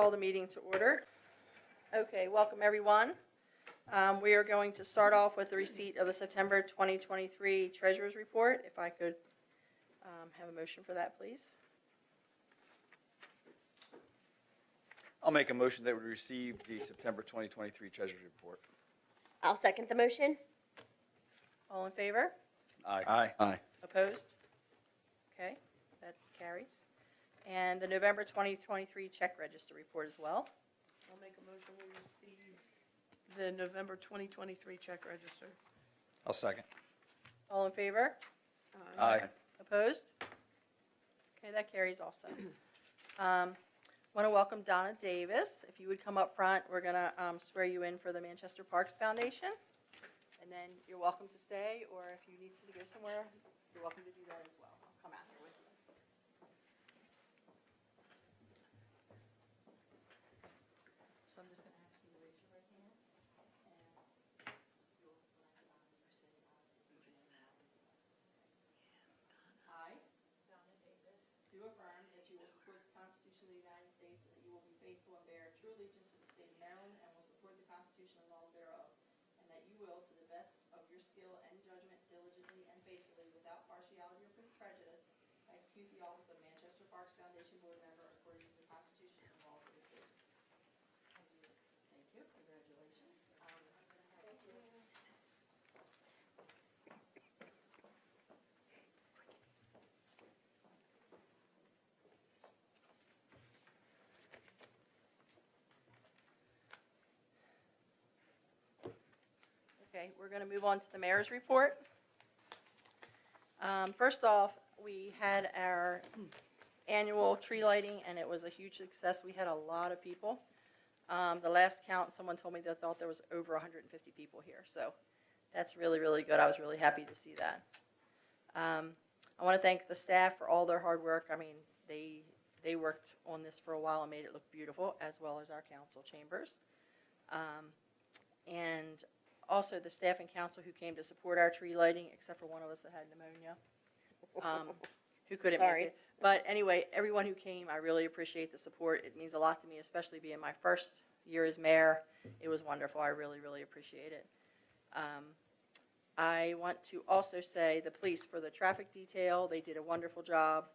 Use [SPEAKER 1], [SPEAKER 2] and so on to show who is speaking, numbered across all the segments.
[SPEAKER 1] call the meeting to order. Okay, welcome everyone. We are going to start off with the receipt of the September 2023 Treasurer's Report. If I could have a motion for that, please.
[SPEAKER 2] I'll make a motion that we receive the September 2023 Treasurer's Report.
[SPEAKER 3] I'll second the motion.
[SPEAKER 1] All in favor?
[SPEAKER 2] Aye. Aye.
[SPEAKER 1] Opposed? Okay, that carries. And the November 2023 Check Register Report as well.
[SPEAKER 4] I'll make a motion we receive the November 2023 check register.
[SPEAKER 2] I'll second.
[SPEAKER 1] All in favor?
[SPEAKER 2] Aye.
[SPEAKER 1] Opposed? Okay, that carries also. Want to welcome Donna Davis. If you would come up front, we're going to swear you in for the Manchester Parks Foundation. And then you're welcome to stay, or if you need to go somewhere, you're welcome to do that as well. I'll come out here with you. So I'm just going to ask you to raise your right hand. And you'll, when I say on, you say on. I, Donna Davis, do affirm that you will support the Constitution of the United States and that you will be faithful and bear true allegiance to the state of Maryland and will support the Constitution and laws thereof, and that you will, to the best of your skill and judgment, diligently and faithfully, without partiality or prejudice, execute the office of Manchester Parks Foundation Board Member according to the Constitution and laws of the state. Thank you. Congratulations. Thank you. Okay, we're going to move on to the mayor's report. First off, we had our annual tree lighting, and it was a huge success. We had a lot of people. The last count, someone told me they thought there was over 150 people here, so that's really, really good. I was really happy to see that. I want to thank the staff for all their hard work. I mean, they worked on this for a while and made it look beautiful, as well as our council chambers. And also the staff and council who came to support our tree lighting, except for one of us that had pneumonia, who couldn't make it. But anyway, everyone who came, I really appreciate the support. It means a lot to me, especially being my first year as mayor. It was wonderful. I really, really appreciate it. I want to also say the police for the traffic detail. They did a wonderful job.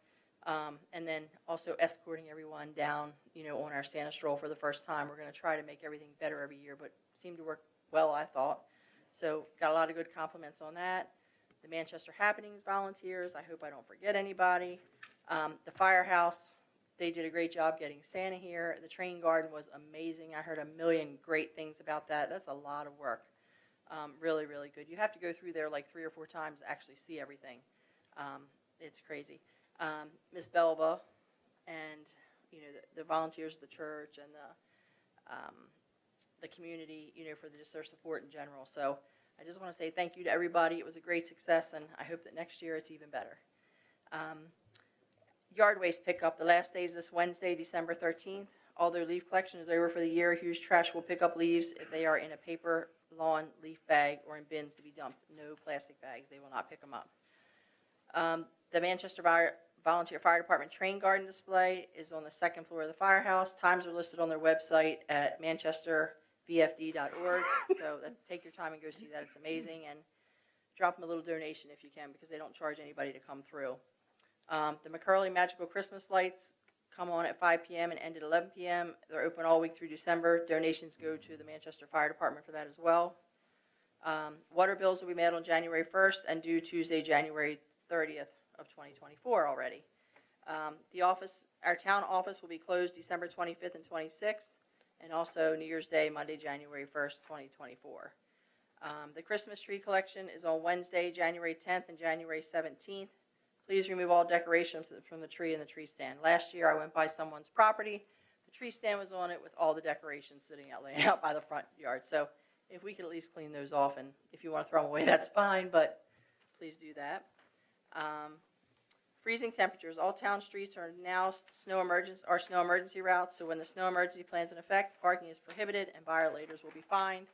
[SPEAKER 1] And then also escorting everyone down, on our Santa stroll for the first time. We're going to try to make everything better every year, but it seemed to work well, I thought. So got a lot of good compliments on that. The Manchester Happenings volunteers, I hope I don't forget anybody. The firehouse, they did a great job getting Santa here. The train garden was amazing. I heard a million great things about that. That's a lot of work. Really, really good. You have to go through there like 3 or 4 times to actually see everything. It's crazy. Miss Belva and, the volunteers of the church and the community, for just their support in general. So I just want to say thank you to everybody. It was a great success, and I hope that next year it's even better. Yard waste pickup. The last day is this Wednesday, December 13th. All their leaf collection is over for the year. Hughes Trash will pick up leaves if they are in a paper, lawn, leaf bag, or in bins to be dumped. No plastic bags. They will not pick them up. The Manchester Volunteer Fire Department Train Garden display is on the 2nd floor of the firehouse. Times are listed on their website at manchestervfd.org. So take your time and go see that. It's amazing. And drop them a little donation if you can, because they don't charge anybody to come through. The McCurley Magical Christmas Lights come on at 5 p.m. and end at 11 p.m. They're open all week through December. Donations go to the Manchester Fire Department for that as well. Water bills will be mailed on January 1st and due Tuesday, January 30th of 2024 already. Our town office will be closed December 25th and 26th, and also New Year's Day, Monday, January 1st, 2024. The Christmas tree collection is on Wednesday, January 10th and January 17th. Please remove all decorations from the tree and the tree stand. Last year, I went by someone's property. The tree stand was on it with all the decorations laying out by the front yard. So if we could at least clean those off, and if you want to throw them away, that's fine, but please do that. Freezing temperatures. All town streets are now snow emergency routes, so when the snow emergency plan is in effect, parking is prohibited and violators will be fined.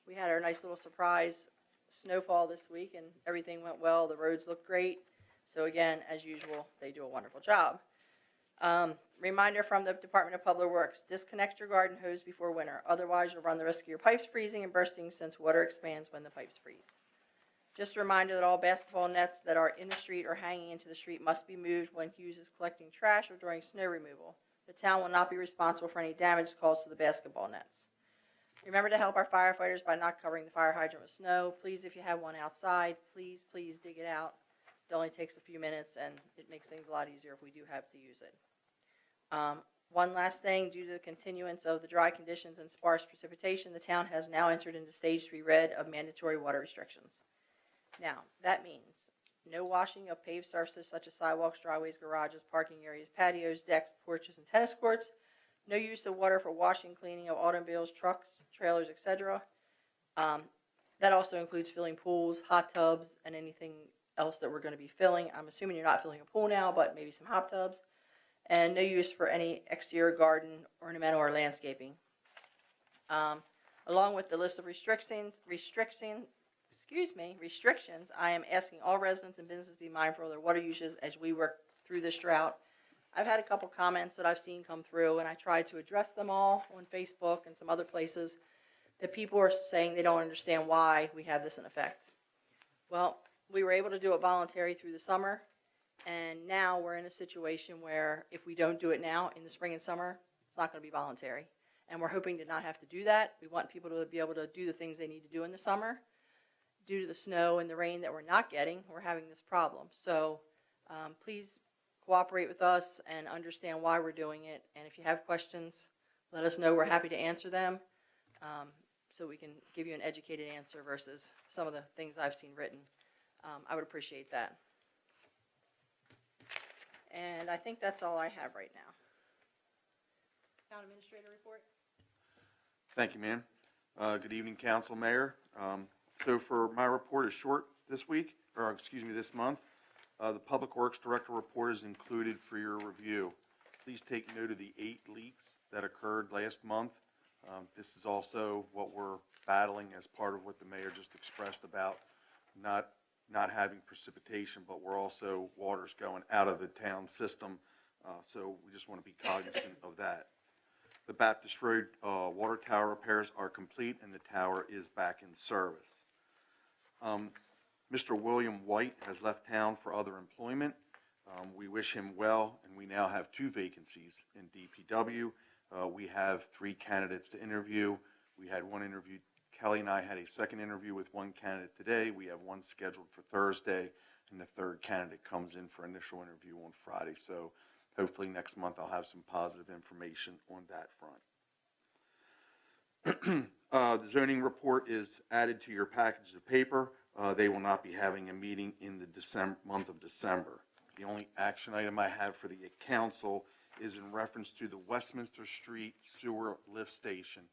[SPEAKER 1] We had our nice little surprise snowfall this week, and everything went well. The roads look great. So again, as usual, they do a wonderful job. Reminder from the Department of Public Works, disconnect your garden hose before winter. Otherwise, you'll run the risk of your pipes freezing and bursting since water expands when the pipes freeze. Just a reminder that all basketball nets that are in the street or hanging into the street must be moved when Hughes is collecting trash or during snow removal. The town will not be responsible for any damage caused to the basketball nets. Remember to help our firefighters by not covering the fire hydrant with snow. Please, if you have one outside, please dig it out. It only takes a few minutes, and it makes things a lot easier if we do have to use it. One last thing, due to the continuance of the dry conditions and sparse precipitation, the town has now entered into Stage 3 red of mandatory water restrictions. Now, that means no washing of paved surfaces such as sidewalks, driveways, garages, parking areas, patios, decks, porches, and tennis courts. No use of water for washing, cleaning of automobiles, trucks, trailers, etc. That also includes filling pools, hot tubs, and anything else that we're going to be filling. I'm assuming you're not filling a pool now, but maybe some hot tubs. And no use for any exterior garden, ornamental, or landscaping. Along with the list of restrictions, I am asking all residents and businesses to be mindful of their water uses as we work through this drought. I've had a couple comments that I've seen come through, and I tried to address them all on Facebook and some other places that people are saying they don't understand why we have this in effect. Well, we were able to do it voluntary through the summer, and now we're in a situation where if we don't do it now in the spring and summer, it's not going to be voluntary. And we're hoping to not have to do that. We want people to be able to do the things they need to do in the summer. Due to the snow and the rain that we're not getting, we're having this problem. So please cooperate with us and understand why we're doing it. And if you have questions, let us know. We're happy to answer them so we can give you an educated answer versus some of the things I've seen written. I would appreciate that. And I think that's all I have right now. Town Administrator report.
[SPEAKER 5] Thank you, ma'am. Good evening, Council, Mayor. So for my report is short this week, or excuse me, this month. The Public Works Director report is included for your review. Please take note of the 8 leaks that occurred last month. This is also what we're battling as part of what the mayor just expressed about not having precipitation, but we're also water's going out of the town system. So we just want to be cognizant of that. The Baptist Road water tower repairs are complete and the tower is back in service. Mr. William White has left town for other employment. We wish him well, and we now have 2 vacancies in DPW. We have 3 candidates to interview. We had 1 interview. Kelly and I had a second interview with 1 candidate today. We have 1 scheduled for Thursday, and the 3rd candidate comes in for initial interview on Friday. So hopefully next month I'll have some positive information on that front. The zoning report is added to your package of paper. They will not be having a meeting in the month of December. The only action item I have for the council is in reference to the Westminster Street sewer lift station.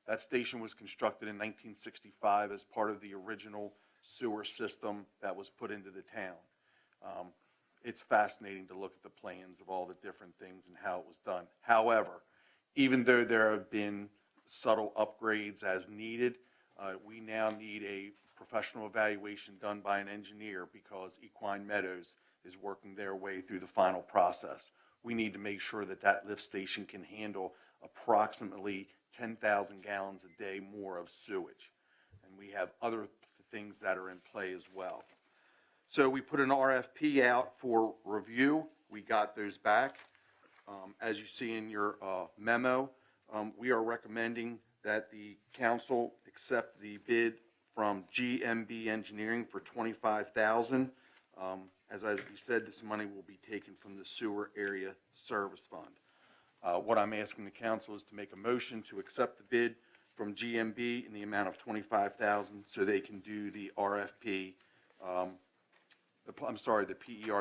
[SPEAKER 5] That station was constructed in 1965 as part of the original sewer system that was put into the town. It's fascinating to look at the plans of all the different things and how it was done. However, even though there have been subtle upgrades as needed, we now need a professional evaluation done by an engineer because Equine Meadows is working their way through the final process. We need to make sure that that lift station can handle approximately 10,000 gallons a day more of sewage. And we have other things that are in play as well. So we put an RFP out for review. We got those back. As you see in your memo, we are recommending that the council accept the bid from GMB Engineering for $25,000. As I said, this money will be taken from the Sewer Area Service Fund. What I'm asking the council is to make a motion to accept the bid from GMB in the amount of $25,000 so they can do the RFP, the PER,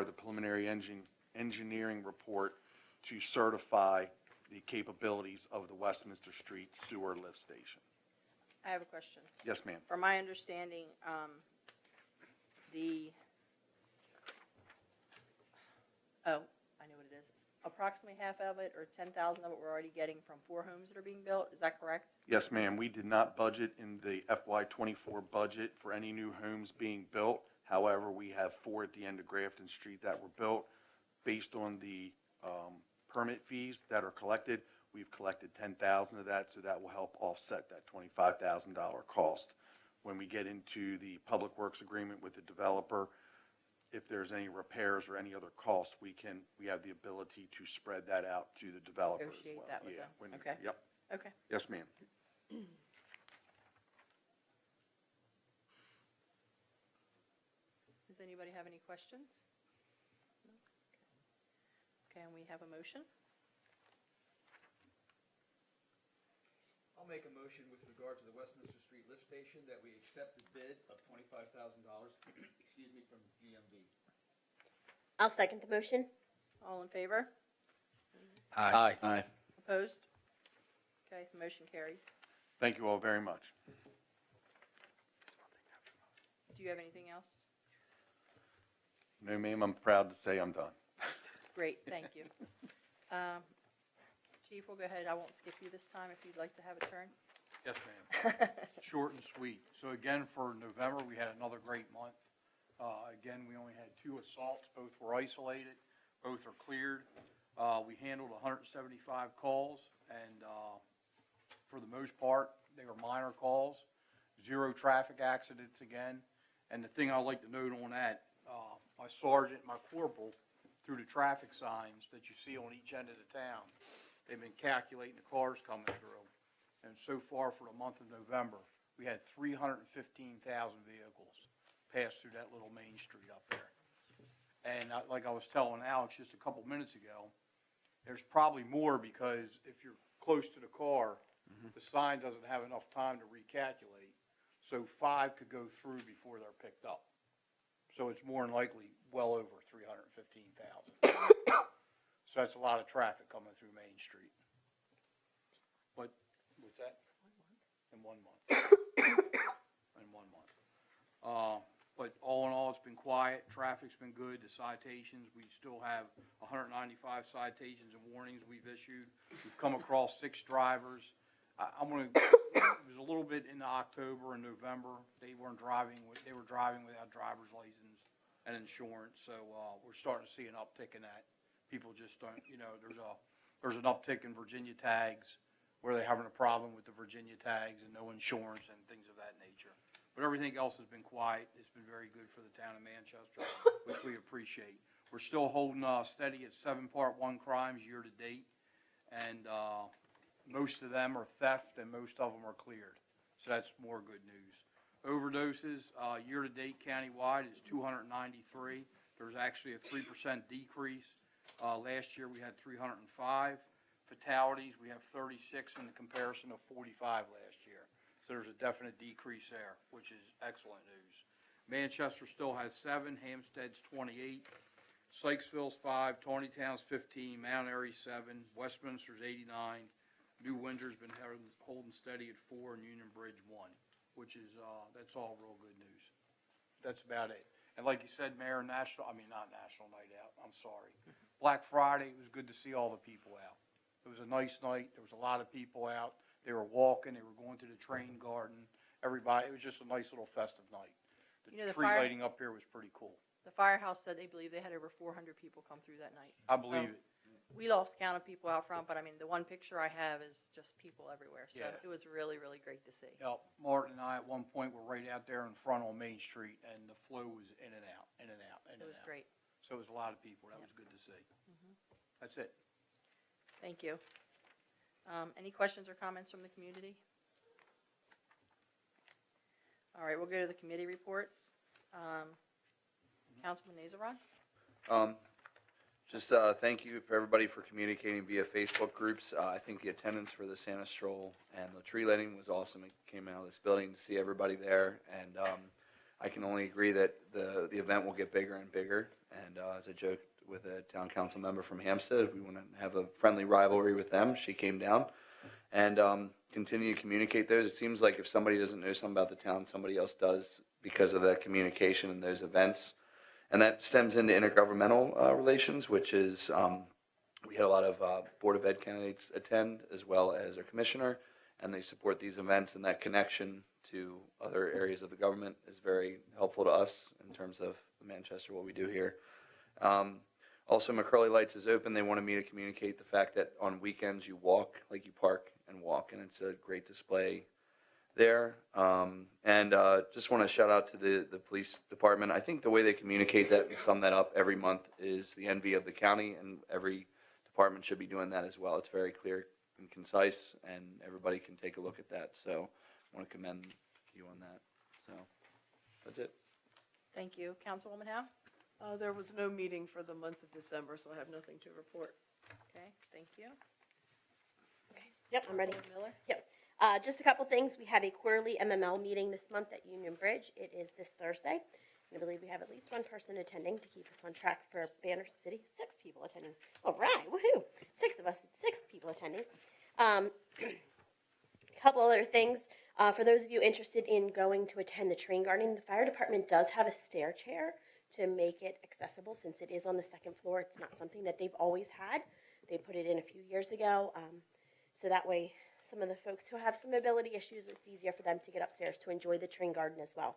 [SPEAKER 5] the preliminary engineering report to certify the capabilities of the Westminster Street sewer lift station.
[SPEAKER 1] I have a question.
[SPEAKER 5] Yes, ma'am.
[SPEAKER 1] From my understanding, I know what it is. Approximately half of it, or 10,000 of it, we're already getting from 4 homes that are being built. Is that correct?
[SPEAKER 5] Yes, ma'am. We did not budget in the FY24 budget for any new homes being built. However, we have 4 at the end of Grafton Street that were built based on the permit fees that are collected. We've collected 10,000 of that, so that will help offset that $25,000 cost. When we get into the public works agreement with the developer, if there's any repairs or any other costs, we have the ability to spread that out to the developer as
[SPEAKER 1] Negotiate
[SPEAKER 5] well.
[SPEAKER 1] that with
[SPEAKER 5] Yeah,
[SPEAKER 1] them. Okay.
[SPEAKER 5] Yep.
[SPEAKER 1] Okay.
[SPEAKER 5] Yes, ma'am.
[SPEAKER 1] Does anybody have any questions? No? Okay, and we have a motion.
[SPEAKER 2] I'll make a motion with regard to the Westminster Street lift station that we accept the bid of $25,000, excuse me, from GMB.
[SPEAKER 3] I'll second the motion.
[SPEAKER 1] All in favor?
[SPEAKER 2] Aye. Aye.
[SPEAKER 1] Opposed? Okay, the motion carries.
[SPEAKER 5] Thank you all very much.
[SPEAKER 1] Do you have anything else?
[SPEAKER 5] No, ma'am, I'm proud to say I'm done.
[SPEAKER 1] Great, thank you. Chief, we'll go ahead. I won't skip you this time if you'd like to have a turn.
[SPEAKER 6] Yes, ma'am. Short and sweet. So again, for November, we had another great month. Again, we only had 2 assaults. Both were isolated. Both are cleared. We handled 175 calls, and for the most part, they were minor calls. 0 traffic accidents again. And the thing I'd like to note on that, my sergeant, my corporal, through the traffic signs that you see on each end of the town, they've been calculating the cars coming through. And so far for the month of November, we had 315,000 vehicles pass through that little main street up there. And like I was telling Alex just a couple minutes ago, there's probably more because if you're close to the car, the sign doesn't have enough time to recalculate. So 5 could go through before they're picked up. So it's more than likely well over 315,000. So that's a lot of traffic coming through Main Street. But, what's that? In 1 month. In 1 month. But all in all, it's been quiet. Traffic's been good. The citations, we still have 195 citations and warnings we've issued. We've come across 6 drivers. I'm going to, it was a little bit in October and November. They were driving without driver's license and insurance. So we're starting to see an uptick in that. People just don't, there's an uptick in Virginia tags where they're having a problem with the Virginia tags and no insurance and things of that nature. But everything else has been quiet. It's been very good for the town of Manchester, which we appreciate. We're still holding steady at 7 Part 1 crimes year to date. And most of them are theft and most of them are cleared. So that's more good news. Overdoses, year to date countywide is 293. There's actually a 3% decrease. Last year we had 305 fatalities. We have 36 in the comparison of 45 last year. So there's a definite decrease there, which is excellent news. Manchester still has 7, Hampstead's 28, Sykesville's 5, Tawnytown's 15, Mount Airy's 7, Westminster's 89, New Windsor's been holding steady at 4, and Union Bridge 1, which is, that's all real good news. That's about it. And like you said, Mayor, not National Night Out, I'm sorry. Black Friday, it was good to see all the people out. It was a nice night. There was a lot of people out. They were walking. They were going to the train garden. Everybody, it was just a nice little festive night. The tree lighting up here was pretty cool.
[SPEAKER 1] The firehouse said they believe they had over 400 people come through that night.
[SPEAKER 6] I believe it.
[SPEAKER 1] We lost count of people out front, but I mean, the one picture I have is just people everywhere. So
[SPEAKER 6] Yeah.
[SPEAKER 1] it was really, really great to see.
[SPEAKER 6] Yep, Martin and I at one point were right out there in front on Main Street, and the flow was in and out, in and out, in and out.
[SPEAKER 1] It was great.
[SPEAKER 6] So it was a lot of people. That was good to see. That's it.
[SPEAKER 1] Thank you. Any questions or comments from the community? All right, we'll go to the committee reports. Councilman Nazaron?
[SPEAKER 7] Just thank you for everybody for communicating via Facebook groups. I think the attendance for the Santa Stroll and the tree lighting was awesome. It came out of this building to see everybody there, and I can only agree that the event will get bigger and bigger. And as I joked with a town council member from Hampstead, we want to have a friendly rivalry with them. She came down and continue to communicate those. It seems like if somebody doesn't know something about the town, somebody else does because of that communication and those events. And that stems into intergovernmental relations, which is we had a lot of Board of Ed candidates attend, as well as our commissioner, and they support these events, and that connection to other areas of the government is very helpful to us in terms of Manchester, what we do here. Also, McCurley Lights is open. They wanted me to communicate the fact that on weekends you walk, like you park and walk, and it's a great display there. Just want to shout out to the police department. I think the way they communicate that and sum that up every month is the envy of the county, and every department should be doing that as well. It's very clear and concise, and everybody can take a look at that. So I want to commend you on that. So that's it.
[SPEAKER 1] Thank you. Councilwoman Howe?
[SPEAKER 4] There was no meeting for the month of December, so I have nothing to report.
[SPEAKER 1] Okay, thank you.
[SPEAKER 3] Yep, I'm ready.
[SPEAKER 1] Councilwoman Miller?
[SPEAKER 3] Yep. Just a couple things. We have a quarterly MML meeting this month at Union Bridge. It is this Thursday. And I believe we have at least one person attending to keep us on track for Banner City. 6 people attending. All right, woohoo. 6 of us, 6 people attending. A couple other things. For those of you interested in going to attend the train gardening, the fire department does have a stair chair to make it accessible since it is on the 2nd floor. It's not something that they've always had. They put it in a few years ago. So that way, some of the folks who have some mobility issues, it's easier for them to get upstairs to enjoy the train garden as well.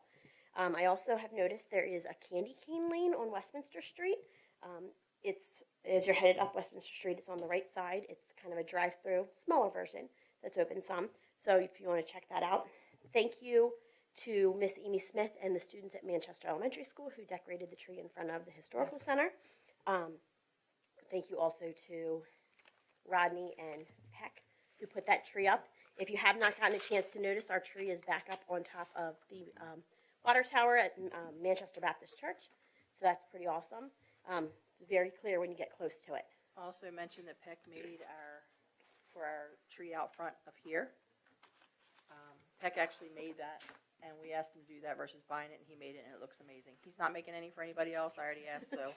[SPEAKER 3] I also have noticed there is a candy cane lane on Westminster Street. It's, as you're headed up Westminster Street, it's on the right side. It's kind of a drive-through, smaller version that's open some. So if you want to check that out. Thank you to Miss Amy Smith and the students at Manchester Elementary School who decorated the tree in front of the Historical Center. Thank you also to Rodney and Peck who put that tree up. If you have not gotten a chance to notice, our tree is back up on top of the water tower at Manchester Baptist Church. So that's pretty awesome. It's very clear when you get close to it.
[SPEAKER 1] Also mentioned that Peck made for our tree out front of here. Peck actually made that, and we asked him to do that versus buying it, and he made it, and it looks amazing. He's not making any for anybody else, I already asked, so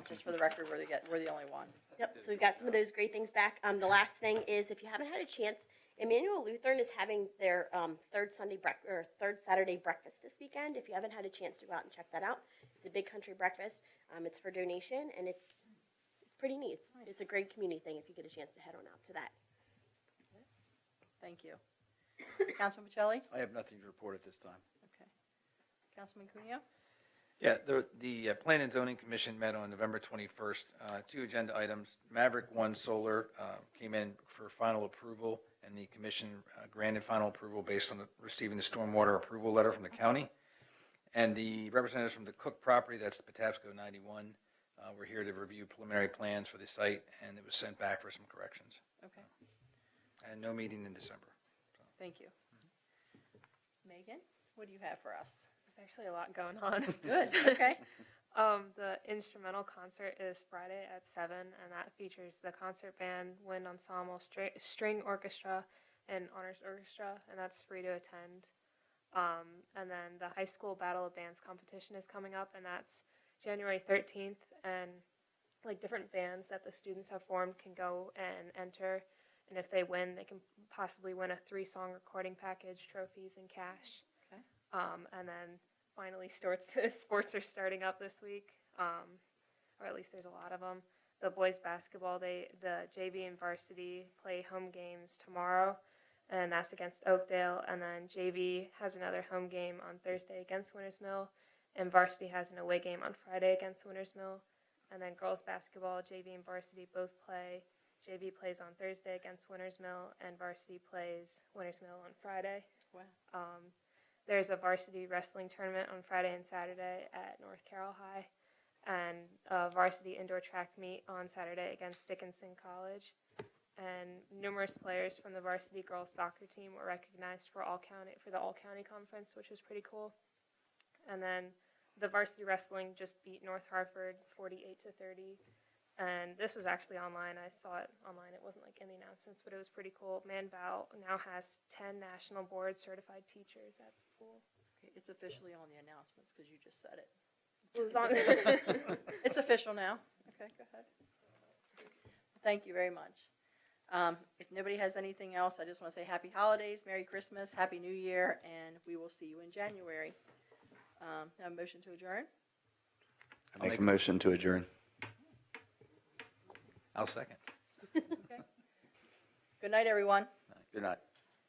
[SPEAKER 1] just for the record, we're the only one.
[SPEAKER 3] Yep, so we've got some of those great things back. The last thing is, if you haven't had a chance, Emmanuel Lutheran is having their third Saturday breakfast this weekend. If you haven't had a chance to go out and check that out, it's a big country breakfast. It's for donation, and it's pretty neat. It's a great community thing if you get a chance to head on out to that.
[SPEAKER 1] Thank you. Councilman Pacelli?
[SPEAKER 2] I have nothing to report at this time.
[SPEAKER 1] Okay. Councilman Cuneo?
[SPEAKER 8] Yeah, the Plan and Zoning Commission met on November 21st. 2 agenda items. Maverick One Solar came in for final approval, and the commission granted final approval based on receiving the stormwater approval letter from the county. And the representatives from the Cook property, that's the Patapsco 91, were here to review preliminary plans for the site, and it was sent back for some corrections.
[SPEAKER 1] Okay,
[SPEAKER 8] And no meeting in December.
[SPEAKER 1] thank you. Megan, what do you have for us?
[SPEAKER 9] There's actually a lot going on.
[SPEAKER 1] Good, okay.
[SPEAKER 9] The instrumental concert is Friday at 7, and that features the concert band, wind ensemble, string orchestra, and honors orchestra, and that's free to attend. And then the high school Battle of Bands competition is coming up, and that's January 13th, and like different bands that the students have formed can go and enter, and if they win, they can possibly win a 3-song recording package, trophies, and cash.
[SPEAKER 1] Okay.
[SPEAKER 9] And then finally, sports are starting up this week, or at least there's a lot of them. The boys basketball, the JV and varsity play home games tomorrow, and that's against Oakdale. And then JV has another home game on Thursday against Winters Mill, and varsity has an away game on Friday against Winters Mill. And then girls basketball, JV and varsity both play. JV plays on Thursday against Winters Mill, and varsity plays Winters Mill on Friday.
[SPEAKER 1] Wow.
[SPEAKER 9] There's a varsity wrestling tournament on Friday and Saturday at North Carroll High, and a varsity indoor track meet on Saturday against Dickinson College. And numerous players from the varsity girls soccer team were recognized for the all-county conference, which was pretty cool. And then the varsity wrestling just beat North Hartford 48-30. And this was actually online. I saw it online. It wasn't like in the announcements, but it was pretty cool. Manval now has 10 national board certified teachers at the school.
[SPEAKER 1] Okay, it's officially on the announcements because you just said it.
[SPEAKER 9] It was on.
[SPEAKER 1] It's official now. Okay, go ahead. Thank you very much. If nobody has anything else, I just want to say happy holidays, Merry Christmas, Happy New Year, and we will see you in January. Have a motion to adjourn?
[SPEAKER 7] Make a motion to adjourn.
[SPEAKER 8] I'll second.
[SPEAKER 1] Okay. Good night, everyone.
[SPEAKER 7] Good night.